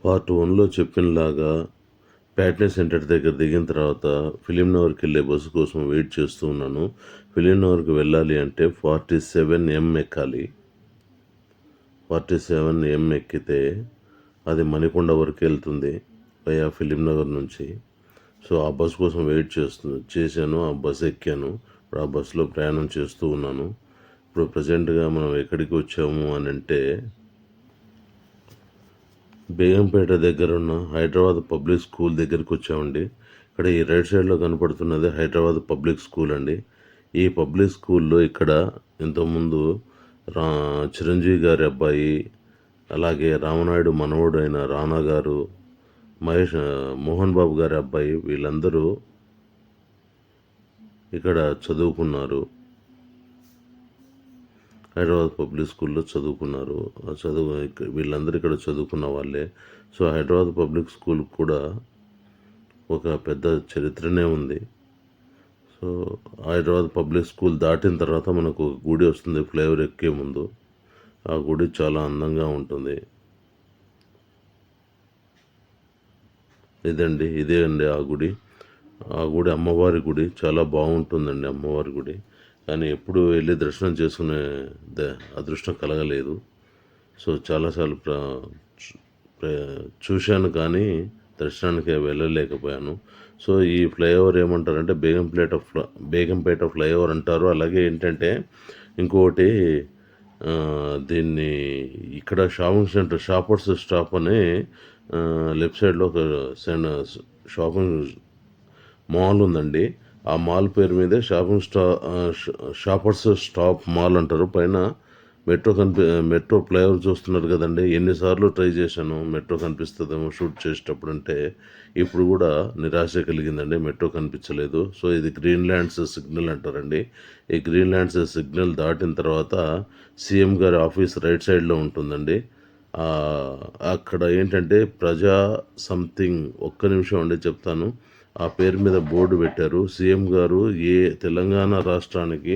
Part 1లో చెప్పినలాగా Patny centre దగ్గర దిగిన తర్వాత ఫిలిం నగర్కి వెళ్ళే బస్సు కోసం వెయిట్ చేస్తూ ఉన్నాను. ఫిలిం నగర్కి వెళ్ళాలి అంటే 47M ఎక్కాలి. 47M ఎక్కితే అది మణికొండ వరకు వెళ్తుంది వయా ఫిలిం నగర్ నుంచి. సో ఆ బస్సు కోసం వెయిట్ చేశాను. ఆ బస్సు ఎక్కాను. ఇప్పుడు ఆ బస్సులో ప్రయాణం చేస్తూ ఉన్నాను. ఇప్పుడు ప్రజెంట్గా మనం ఎక్కడికి వచ్చాము అని అంటే బేగంపేట దగ్గర ఉన్న హైదరాబాద్ పబ్లిక్ స్కూల్ దగ్గరికి వచ్చామండి. ఇక్కడ ఈ రైట్ సైడ్లో కనపడుతున్నది హైదరాబాద్ పబ్లిక్ స్కూల్ అండి. ఈ పబ్లిక్ స్కూల్లో ఇక్కడ ఇంతకుముందు చిరంజీవి గారి అబ్బాయి, అలాగే రామనాయుడు మనవడు అయిన రానా గారు, మోహన్ బాబు గారి అబ్బాయి వీళ్ళందరూ ఇక్కడ చదువుకున్నారు. హైదరాబాద్ పబ్లిక్ స్కూల్లో చదువుకున్నారు. వీళ్ళందరూ ఇక్కడ చదువుకున్న వాళ్ళే. సో హైదరాబాద్ పబ్లిక్ స్కూల్ కూడా ఒక పెద్ద చరిత్రనే ఉంది. సో హైదరాబాద్ పబ్లిక్ స్కూల్ దాటిన తర్వాత మనకు ఒక గుడి వస్తుంది ఫ్లైఓవర్ ఎక్కే ముందు. ఆ గుడి చాలా అందంగా ఉంటుంది. ఇదే అండి ఆ గుడి. ఆ గుడి అమ్మవారి గుడి చాలా బాగుంటుందండి అమ్మవారి గుడి. కానీ ఎప్పుడు వెళ్ళి దర్శనం చేసుకునే అదృష్టం కలగలేదు. సో చాలాసార్లు చూశాను కానీ దర్శనానికి వెళ్ళలేకపోయాను. సో ఈ ఫ్లైఓవర్ ఏమంటారంటే బేగంపేట ఫ్లైఓవర్ అంటారు. అలాగే ఏంటంటే ఇంకొకటి దీన్ని ఇక్కడ షాపింగ్ సెంటర్ షాపర్స్ స్టాప్ అని లెఫ్ట్ సైడ్లో ఒక షాపింగ్ మాల్ ఉందండి. ఆ మాల్ పేరు మీదే షాపర్స్ స్టాప్ మాల్ అంటారు. పైన మెట్రో ఫ్లైఓవర్ చూస్తున్నారు కదండి. ఎన్నిసార్లు ట్రై చేశాను మెట్రో కనిపిస్తుందేమో షూట్ చేసేటప్పుడు అంటే ఇప్పుడు కూడా నిరాశ కలిగిందండి, మెట్రో కనిపించలేదు. సో ఇది గ్రీన్ ల్యాండ్స్ సిగ్నల్ అంటారండి. ఈ గ్రీన్ ల్యాండ్స్ సిగ్నల్ దాటిన తర్వాత సీఎం గారి ఆఫీస్ రైట్ సైడ్లో ఉంటుందండి. అక్కడ ఏంటంటే ప్రజా సంథింగ్, ఒక్క నిమిషం అండి చెప్తాను. ఆ పేరు మీద బోర్డు పెట్టారు. సీఎం గారు తెలంగాణ రాష్ట్రానికి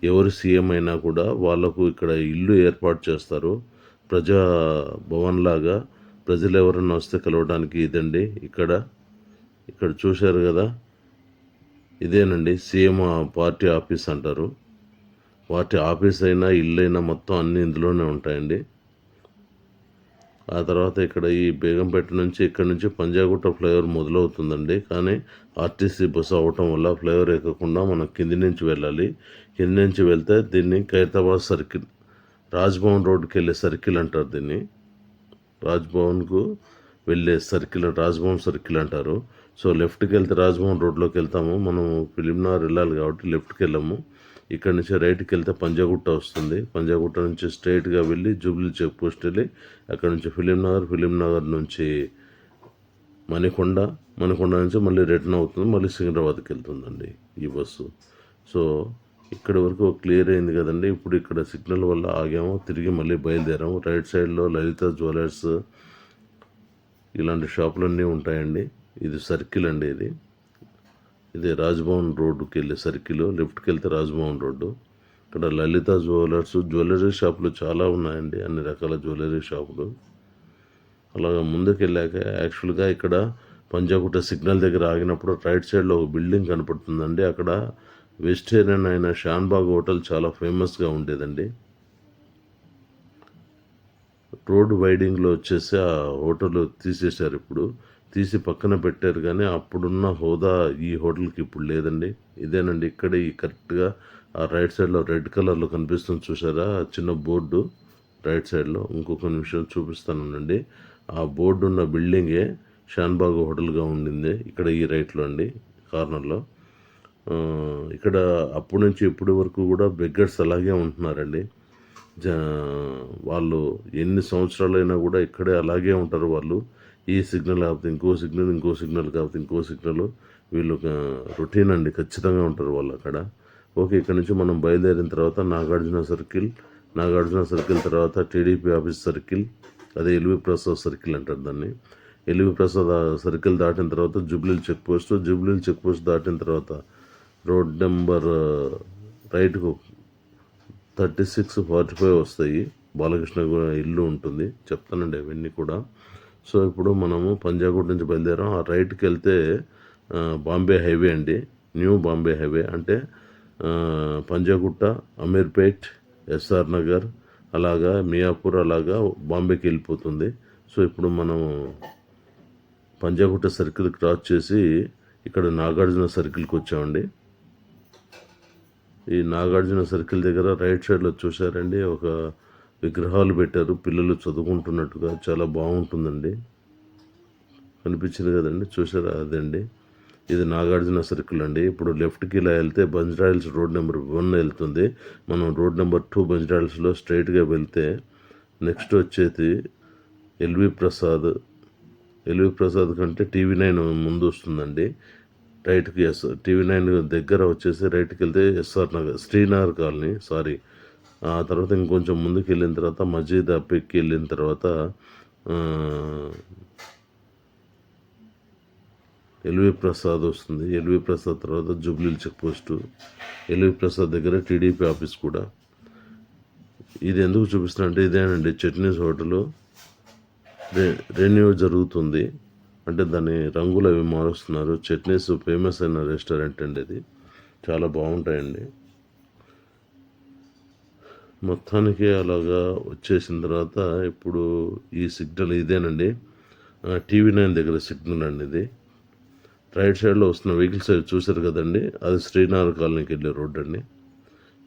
ఎవరు సీఎం అయినా కూడా వాళ్ళకు ఇక్కడ ఇల్లు ఏర్పాటు చేస్తారు. ప్రజా భవన్ లాగా ప్రజలు ఎవరన్నా వస్తే కలవడానికి ఇదండి. ఇక్కడ చూశారు కదా, ఇదేనండి సీఎం పార్టీ ఆఫీస్ అంటారు. పార్టీ ఆఫీస్ అయినా ఇల్లు అయినా మొత్తం అన్నీ ఇందులోనే ఉంటాయండి. ఆ తర్వాత ఇక్కడ ఈ బేగంపేట నుంచి ఇక్కడ నుంచి పంజాగుట్ట ఫ్లైఓవర్ మొదలవుతుందండి. కానీ ఆర్టీసీ బస్సు అవ్వటం వల్ల ఫ్లైఓవర్ ఎక్కకుండా మనం కింది నుంచి వెళ్ళాలి. కింది నుంచి వెళ్తే దీన్ని ఖైరతాబాద్ సర్కిల్, రాజ్భవన్ రోడ్డుకి వెళ్ళే సర్కిల్ అంటారు దీన్ని. రాజ్భవన్కు వెళ్ళే సర్కిల్ రాజ్భవన్ సర్కిల్ అంటారు. సో లెఫ్ట్కి వెళ్తే రాజ్భవన్ రోడ్లోకి వెళ్తాము. మనం ఫిలిం నగర్ వెళ్ళాలి కాబట్టి లెఫ్ట్కి వెళ్ళాము. ఇక్కడ నుంచి రైట్కి వెళ్తే పంజాగుట్ట వస్తుంది. పంజాగుట్ట నుంచి స్ట్రైట్గా వెళ్ళి జూబ్లీ చెక్ పోస్ట్ వెళ్ళి అక్కడ నుంచి ఫిలిం నగర్ నుంచి మణికొండ నుంచి మళ్ళీ రిటర్న్ అవుతుంది. మళ్ళీ సికింద్రాబాద్కి వెళ్తుందండి ఈ బస్సు. సో ఇక్కడ వరకు క్లియర్ అయింది కదండి. ఇప్పుడు ఇక్కడ సిగ్నల్ వల్ల ఆగాము, తిరిగి మళ్ళీ బయలుదేరాము. రైట్ సైడ్లో లలిత జ్యువెలర్స్ ఇలాంటి షాపులన్నీ ఉంటాయండి. ఇది సర్కిల్ అండి. ఇది రాజ్భవన్ రోడ్డుకి వెళ్ళే సర్కిల్. లెఫ్ట్కి వెళ్తే రాజ్భవన్ రోడ్డు. ఇక్కడ లలిత జ్యువెలరీ షాపులు చాలా ఉన్నాయండి, అన్ని రకాల జ్యువెలరీ షాపులు. అలాగా ముందుకు వెళ్ళాక యాక్చువల్గా ఇక్కడ పంజాగుట్ట సిగ్నల్ దగ్గర ఆగినప్పుడు రైట్ సైడ్లో ఒక బిల్డింగ్ కనపడుతుందండి. అక్కడ వెజిటేరియన్ అయిన షాన్బాగ్ హోటల్ చాలా ఫేమస్గా ఉండేదండి. రోడ్ వైడింగ్లో వచ్చేసి ఆ హోటల్ తీసేశారు. ఇప్పుడు తీసి పక్కన పెట్టారు, కానీ అప్పుడున్న హోదా ఈ హోటల్కి ఇప్పుడు లేదండి. ఇదేనండి ఇక్కడ ఈ కరెక్ట్గా ఆ రైట్ సైడ్లో రెడ్ కలర్లో కనిపిస్తుంది చూసారా, చిన్న బోర్డు రైట్ సైడ్లో. ఇంకొక నిమిషం చూపిస్తానండి. ఆ బోర్డు ఉన్న బిల్డింగే షాన్బాగ్ హోటల్గా ఉండింది ఇక్కడ ఈ రైట్లో అండి, కార్నర్లో. ఇక్కడ అప్పటి నుంచి ఇప్పటి వరకు కూడా బెగ్గర్స్ అలాగే ఉంటున్నారండి. వాళ్ళు ఎన్ని సంవత్సరాలైనా కూడా ఇక్కడే అలాగే ఉంటారు. వాళ్ళు ఈ సిగ్నల్ కాకపోతే ఇంకో సిగ్నల్ కాకపోతే ఇంకో సిగ్నల్, వీళ్ళు రొటీన్ అండి, ఖచ్చితంగా ఉంటారు వాళ్ళు అక్కడ. ఓకే, ఇక్కడ నుంచి మనం బయలుదేరిన తర్వాత నాగార్జున సర్కిల్ తర్వాత టీడీపీ ఆఫీస్ సర్కిల్, అదే ఎల్వి ప్రసాద్ సర్కిల్ అంటారు దాన్ని. ఎల్వి ప్రసాద్ సర్కిల్ దాటిన తర్వాత జూబ్లీ చెక్ పోస్ట్ దాటిన తర్వాత రోడ్ నెంబర్ రైట్కు 36, 45 వస్తాయి. బాలకృష్ణ ఇల్లు ఉంటుంది, చెప్తానండి అవన్నీ కూడా. సో ఇప్పుడు మనము పంజాగుట్ నుంచి బయలుదేరాం. ఆ రైట్కి వెళ్తే బాంబే హైవే అండి, న్యూ బాంబే హైవే. అంటే పంజాగుట్ట, అమీర్పేట్, ఎస్ఆర్ నగర్, అలాగా మియాపూర్, అలాగా బాంబేకి వెళ్ళిపోతుంది. సో ఇప్పుడు మనం పంజాగుట్ట సర్కిల్ క్రాస్ చేసి ఇక్కడ నాగార్జున సర్కిల్కి వచ్చామండి. ఈ నాగార్జున సర్కిల్ దగ్గర రైట్ సైడ్లో చూసారండి, ఒక విగ్రహాలు పెట్టారు పిల్లలు చదువుకుంటున్నట్టుగా, చాలా బాగుంటుందండి. కనిపించింది కదండి, చూసారా? అదండి, ఇది నాగార్జున సర్కిల్ అండి. ఇప్పుడు లెఫ్ట్కి ఇలా వెళ్తే బంజారాహిల్స్ రోడ్ నెంబర్ 1 వెళ్తుంది. మనం రోడ్ నెంబర్ 2 బంజారాహిల్స్లో స్ట్రైట్గా వెళ్తే నెక్స్ట్ వచ్చేది ఎల్వి ప్రసాద్ కంటే టీవీ9 ముందు వస్తుందండి. రైట్కి టీవీ9 దగ్గర వచ్చేసి రైట్కి వెళ్తే ఎస్ఆర్ నగర్, శ్రీనగర్ కాలనీ, సారీ. ఆ తర్వాత ఇంకొంచెం ముందుకు వెళ్ళిన తర్వాత మజీద్ అప్పెక్కి వెళ్ళిన తర్వాత ఎల్వి ప్రసాద్ వస్తుంది. ఎల్వి ప్రసాద్ తర్వాత జూబ్లీహిల్స్ చెక్ పోస్టు, ఎల్వి ప్రసాద్ దగ్గర టీడీపీ ఆఫీస్ కూడా. ఇది ఎందుకు చూపిస్తున్నా అంటే ఇదేనండి, చట్నీస్ హోటల్ రెన్యూ జరుగుతుంది. అంటే దాని రంగులు అవి మారుస్తున్నారు. చట్నీస్ ఫేమస్ అయిన రెస్టారెంట్ అండి, ఇది చాలా బాగుంటాయండి. మొత్తానికి అలాగా వచ్చేసిన తర్వాత ఇప్పుడు ఈ సిగ్నల్ ఇదేనండి, టీవీ9 దగ్గర సిగ్నల్ అండి ఇది. రైట్ సైడ్లో వస్తున్న వెహికల్స్ అవి చూసారు కదండి, అది శ్రీనగర్ కాలనీకి వెళ్ళే రోడ్ అండి.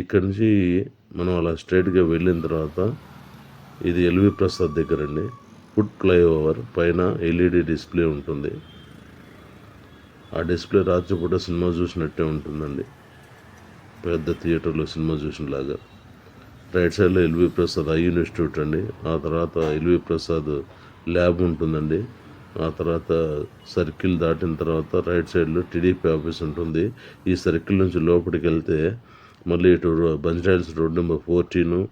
ఇక్కడి నుంచి మనం అలా స్ట్రైట్గా వెళ్ళిన తర్వాత ఇది ఎల్వి ప్రసాద్ దగ్గర అండి. ఫుట్ ఫ్లైఓవర్ పైన ఎల్ఈడి డిస్ప్లే ఉంటుంది. ఆ డిస్ప్లే రాత్రిపూట సినిమా చూసినట్టే ఉంటుందండి, పెద్ద థియేటర్లో సినిమా చూసినలాగా. రైట్ సైడ్లో ఎల్వి ప్రసాద్ ఐ ఇన్స్టిట్యూట్ అండి. ఆ తర్వాత ఎల్వి ప్రసాద్ ల్యాబ్ ఉంటుందండి. ఆ తర్వాత సర్కిల్ దాటిన తర్వాత రైట్ సైడ్లో టీడీపీ ఆఫీస్ ఉంటుంది. ఈ సర్కిల్ నుంచి లోపలికి వెళ్తే మళ్ళీ ఇటు బంజారాహిల్స్ రోడ్ నెంబర్ 14,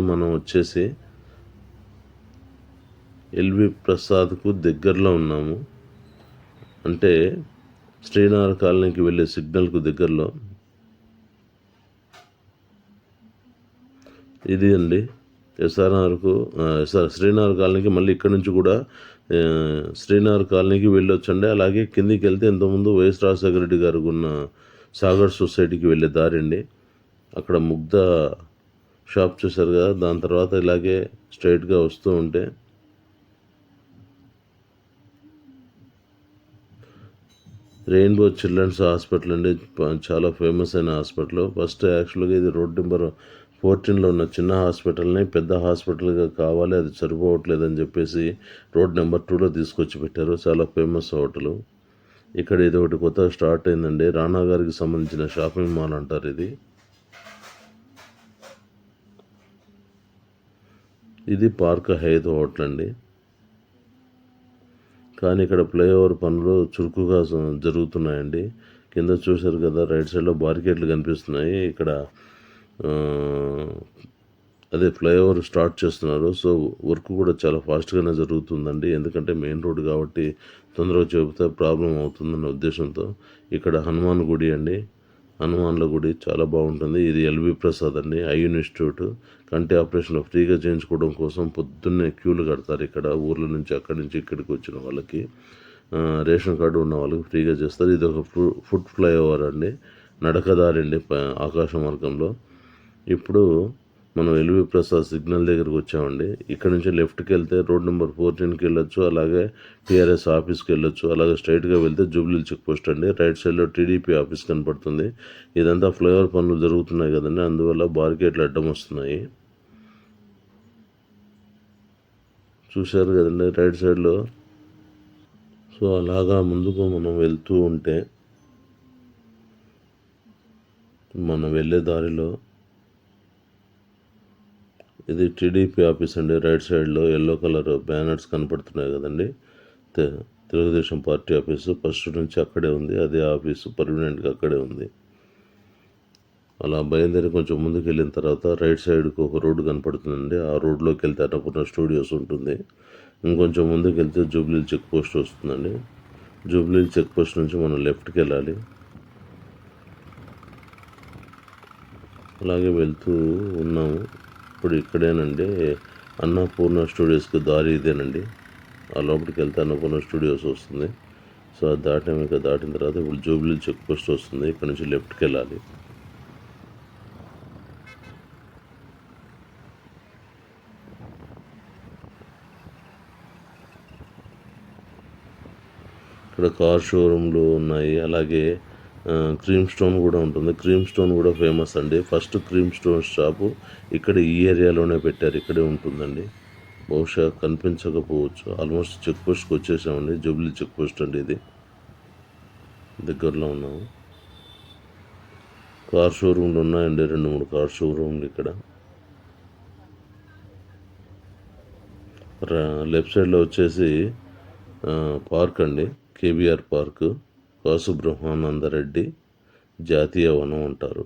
మనం వచ్చేసి ఎల్వి ప్రసాద్కు దగ్గరలో ఉన్నాము. అంటే శ్రీనగర్ కాలనీకి వెళ్ళే సిగ్నల్కు దగ్గరలో ఇది అండి. శ్రీనగర్ కాలనీకి మళ్ళీ ఇక్కడ నుంచి కూడా శ్రీనగర్ కాలనీకి వెళ్ళొచ్చండి. అలాగే కిందికి వెళ్తే ఇంతకుముందు వైఎస్ రాజశేఖర రెడ్డి గారు ఉన్న సాగర్ సొసైటీకి వెళ్ళే దారి అండి. అక్కడ ముగ్ధ షాప్ చూసారు కదా, దాని తర్వాత ఇలాగే స్ట్రైట్గా వస్తూ ఉంటే రెయిన్బో చిల్డ్రన్స్ హాస్పిటల్ అండి, చాలా ఫేమస్ అయిన హాస్పిటల్. ఫస్ట్ యాక్చువల్గా ఇది రోడ్ నెంబర్ 14లో ఉన్న చిన్న హాస్పిటల్ని పెద్ద హాస్పిటల్గా కావాలి, అది సరిపోవట్లేదని చెప్పేసి రోడ్ నెంబర్ 2లో తీసుకొచ్చి పెట్టారు. చాలా ఫేమస్ హోటల్. ఇక్కడ ఇది ఒకటి కొత్తగా స్టార్ట్ అయిందండి, రానా గారికి సంబంధించిన షాపింగ్ మాల్ అంటారు ఇది. ఇది పార్క్ హైత్ హోటల్ అండి. కానీ ఇక్కడ ఫ్లైఓవర్ పనులు చురుకుగా జరుగుతున్నాయండి. కింద చూశారు కదా, రైట్ సైడ్లో బారికేడ్లు కనిపిస్తున్నాయి. ఇక్కడ అదే ఫ్లైఓవర్ స్టార్ట్ చేస్తున్నారు. సో వర్క్ కూడా చాలా ఫాస్ట్గానే జరుగుతుందండి, ఎందుకంటే మెయిన్ రోడ్ కాబట్టి తొందరగా చెబితే ప్రాబ్లం అవుతుందన్న ఉద్దేశంతో. ఇక్కడ హనుమాన్ గుడి అండి, హనుమాన్ల గుడి చాలా బాగుంటుంది. ఇది ఎల్వి ప్రసాద్ అండి, ఐ ఇన్స్టిట్యూట్. కంటి ఆపరేషన్లు ఫ్రీగా చేయించుకోవడం కోసం పొద్దున్నే క్యూలు కడతారు ఇక్కడ. ఊర్ల నుంచి అక్కడి నుంచి ఇక్కడికి వచ్చిన వాళ్ళకి, రేషన్ కార్డు ఉన్న వాళ్ళకి ఫ్రీగా చేస్తారు. ఇది ఒక ఫుట్ ఫ్లైఓవర్ అండి, నడకదారి అండి ఆకాశ మార్గంలో. ఇప్పుడు మనం ఎల్వి ప్రసాద్ సిగ్నల్ దగ్గరకు వచ్చామండి. ఇక్కడ నుంచి లెఫ్ట్కి వెళ్తే రోడ్ నెంబర్ 14కి వెళ్ళొచ్చు, అలాగే టీఆర్ఎస్ ఆఫీస్కి వెళ్ళొచ్చు. అలాగే స్ట్రైట్గా వెళ్తే జూబ్లీహిల్స్ చెక్ పోస్ట్ అండి. రైట్ సైడ్లో టీడీపీ ఆఫీస్ కనపడుతుంది. ఇదంతా ఫ్లైఓవర్ పనులు జరుగుతున్నాయి కదండి, అందువల్ల బార్గేట్లు అడ్డం వస్తున్నాయి. చూశారు కదండి రైట్ సైడ్లో. సో అలాగా ముందుకు మనం వెళ్తూ ఉంటే మనం వెళ్ళే దారిలో ఇది టీడీపీ ఆఫీస్ అండి. రైట్ సైడ్లో ఎల్లో కలర్ బ్యానర్స్ కనపడుతున్నాయి కదండి, తెలుగుదేశం పార్టీ ఆఫీసు. ఫస్ట్ నుంచి అక్కడే ఉంది, అదే ఆఫీసు పర్మనెంట్గా అక్కడే ఉంది. అలా బయలుదేరి కొంచెం ముందుకు వెళ్ళిన తర్వాత రైట్ సైడ్కి ఒక రోడ్డు కనపడుతుందండి. ఆ రోడ్లోకి వెళ్తే అన్నపూర్ణ స్టూడియోస్ ఉంటుంది. ఇంకొంచెం ముందుకు వెళ్తే జూబ్లీ చెక్ పోస్ట్ వస్తుందండి. జూబ్లీ చెక్ పోస్ట్ నుంచి మనం లెఫ్ట్కి వెళ్ళాలి. అలాగే వెళ్తూ ఉన్నాము. ఇప్పుడు ఇక్కడేనండి అన్నపూర్ణ స్టూడియోస్కి దారి ఇదేనండి. ఆ లోపలికి వెళ్తే అన్నపూర్ణ స్టూడియోస్ వస్తుంది. సో అది దాటిన తర్వాత ఇప్పుడు జూబ్లీ చెక్ పోస్ట్ వస్తుంది. ఇక్కడ నుంచి లెఫ్ట్కి వెళ్ళాలి. ఇక్కడ కార్ షోరూమ్లు ఉన్నాయి. అలాగే క్రీమ్ స్టోన్ కూడా ఉంటుంది. క్రీమ్ స్టోన్ కూడా ఫేమస్ అండి. ఫస్ట్ క్రీమ్ స్టోన్ షాపు ఇక్కడ ఈ ఏరియాలోనే పెట్టారు. ఇక్కడే ఉంటుందండి. బహుశా కనిపించకపోవచ్చు. ఆల్మోస్ట్ చెక్ పోస్ట్కి వచ్చేసామండి. జూబ్లీ చెక్ పోస్ట్ అండి ఇది. దగ్గరలో ఉన్నాము. కార్ షోరూమ్లు ఉన్నాయండి. 2-3 కార్ షోరూమ్లు ఇక్కడ. లెఫ్ట్ సైడ్లో వచ్చేసి పార్క్ అండి. కేబీఆర్ పార్క్, కాసు బ్రహ్మానందరెడ్డి జాతీయ వనం అంటారు.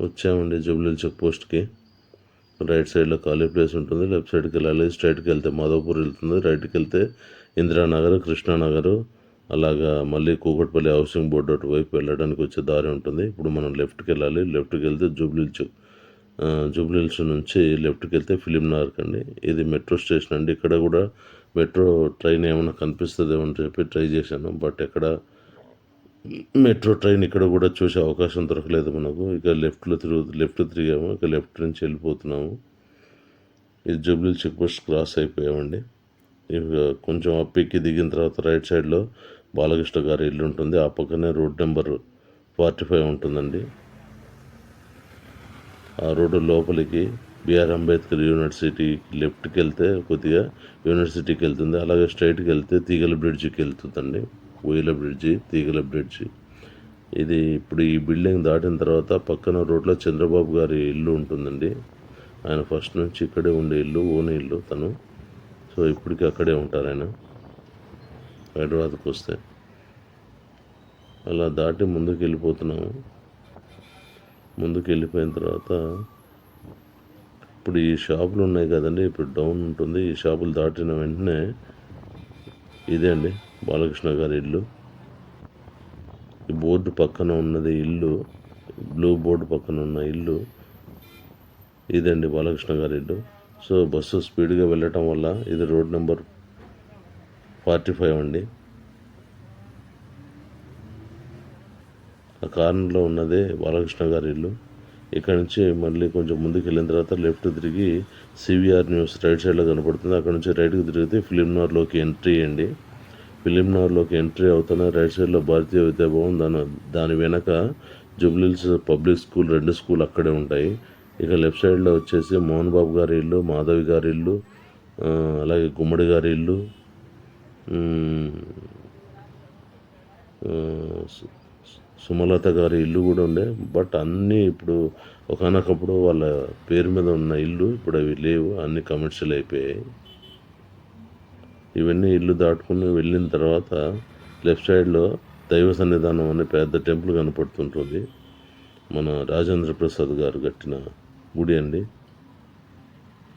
వచ్చామండి జూబ్లీ చెక్ పోస్ట్కి. రైట్ సైడ్లో ఖాళీ ప్లేస్ ఉంటుంది. లెఫ్ట్ సైడ్కి వెళ్ళాలి. స్ట్రైట్కి వెళ్తే మాధవపూర్ వెళ్తుంది. రైట్కి వెళ్తే ఇందిరానగర్, కృష్ణానగర్, అలాగా మళ్ళీ కూకట్పల్లి హౌసింగ్ బోర్డు అటువైపు వెళ్ళడానికి వచ్చే దారి ఉంటుంది. ఇప్పుడు మనం లెఫ్ట్కి వెళ్ళాలి. లెఫ్ట్కి వెళ్తే జూబ్లీ హిల్స్ నుంచి లెఫ్ట్కి వెళ్తే ఫిలిం నగర్కి అండి. ఇది మెట్రో స్టేషన్ అండి. ఇక్కడ కూడా మెట్రో ట్రైన్ ఏమైనా కనిపిస్తుందేమో అని చెప్పి ట్రై చేశాను. బట్ ఎక్కడ మెట్రో ట్రైన్ ఇక్కడ కూడా చూసే అవకాశం దొరకలేదు మనకు. ఇక లెఫ్ట్ తిరిగాము. ఇక లెఫ్ట్ నుంచి వెళ్ళిపోతున్నాము. ఇది జూబ్లీ చెక్ పోస్ట్ క్రాస్ అయిపోయామండి. ఇక కొంచెం అప్పెక్కి దిగిన తర్వాత రైట్ సైడ్లో బాలకృష్ణ గారి ఇల్లు ఉంటుంది. ఆ పక్కనే రోడ్ నెంబర్ 45 ఉంటుందండి. ఆ రోడ్డు లోపలికి బిఆర్ అంబేద్కర్ యూనివర్సిటీ లెఫ్ట్కి వెళ్తే కొద్దిగా యూనివర్సిటీకి వెళ్తుంది. అలాగే స్ట్రైట్కి వెళ్తే తీగల బ్రిడ్జికి వెళ్తుందండి. ఊయల బ్రిడ్జి, తీగల బ్రిడ్జి. ఇది ఇప్పుడు ఈ బిల్డింగ్ దాటిన తర్వాత పక్కన రోడ్లో చంద్రబాబు గారి ఇల్లు ఉంటుందండి. ఆయన ఫస్ట్ నుంచి ఇక్కడే ఉండే ఇల్లు, ఓన్ ఇల్లు తను. సో ఇప్పటికీ అక్కడే ఉంటారు ఆయన హైదరాబాద్కి వస్తే. అలా దాటి ముందుకు వెళ్ళిపోతున్నాము. ముందుకు వెళ్ళిపోయిన తర్వాత ఇప్పుడు ఈ షాపులు ఉన్నాయి కదండి. ఇప్పుడు డౌన్ ఉంటుంది. ఈ షాపులు దాటిన వెంటనే ఇదే అండి బాలకృష్ణ గారి ఇల్లు. ఈ బోర్డు పక్కన ఉన్నది ఇల్లు, బ్లూ బోర్డు పక్కన ఉన్న ఇల్లు ఇదండి బాలకృష్ణ గారి ఇల్లు. సో బస్సు స్పీడ్గా వెళ్ళటం వల్ల ఇది రోడ్ నెంబర్ 45 అండి. ఆ కార్నర్లో ఉన్నదే బాలకృష్ణ గారి ఇల్లు. ఇక్కడ నుంచి మళ్ళీ కొంచెం ముందుకు వెళ్ళిన తర్వాత లెఫ్ట్ తిరిగి సివిఆర్ న్యూస్ రైట్ సైడ్లో కనపడుతుంది. అక్కడ నుంచి రైట్కి తిరిగితే ఫిలిం నగర్లోకి ఎంట్రీ అండి. ఫిలిం నగర్లోకి ఎంట్రీ అవుతున్న రైట్ సైడ్లో భారతీయ విద్యాభవన్, దాని వెనక Jubilee hills public school, 2 school అక్కడే ఉంటాయి. ఇక లెఫ్ట్ సైడ్లో వచ్చేసి మోహన్ బాబు గారి ఇల్లు, మాధవి గారి ఇల్లు, అలాగే గుమ్మడి గారి ఇల్లు, సుమలత గారి ఇల్లు కూడా ఉండే. బట్ అన్నీ ఇప్పుడు ఒకనొకప్పుడు వాళ్ళ పేరు మీద ఉన్న ఇల్లు ఇప్పుడు అవి లేవు. అన్నీ కమర్షియల్ అయిపోయాయి. ఇవన్నీ ఇల్లు దాటుకుని వెళ్ళిన తర్వాత లెఫ్ట్ సైడ్లో దైవ సన్నిధానం అనే పెద్ద టెంపుల్ కనపడుతుంటుంది. మన రాజేంద్ర ప్రసాద్ గారు కట్టిన గుడి అండి.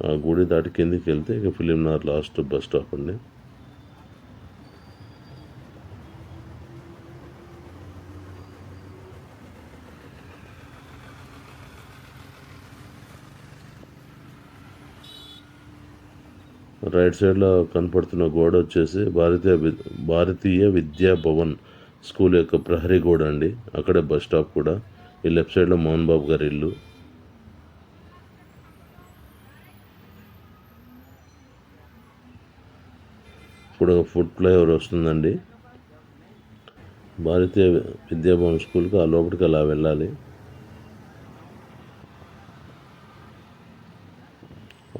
ఆ గుడి దాటి కిందికి వెళ్తే ఇక film Nagar last bus stop అండి. రైట్ సైడ్లో కనపడుతున్న గోడ వచ్చేసి భారతీయ విద్యా భవన్ స్కూల్ యొక్క ప్రహరీ గోడ అండి. అక్కడే బస్ స్టాప్ కూడా. ఈ లెఫ్ట్ సైడ్లో మోహన్ బాబు గారి ఇల్లు. ఇప్పుడు ఫుట్ ఫ్లైఓవర్ వస్తుందండి. భారతీయ విద్యాభవన్ స్కూల్కి ఆ లోపలికి అలా వెళ్ళాలి.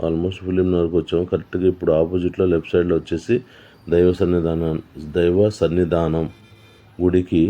ఆల్మోస్ట్ ఫిలిం నగర్కి వచ్చాము. కరెక్ట్గా ఇప్పుడు ఆపోజిట్లో లెఫ్ట్ సైడ్లో వచ్చేసి దైవ సన్నిధానం గుడికి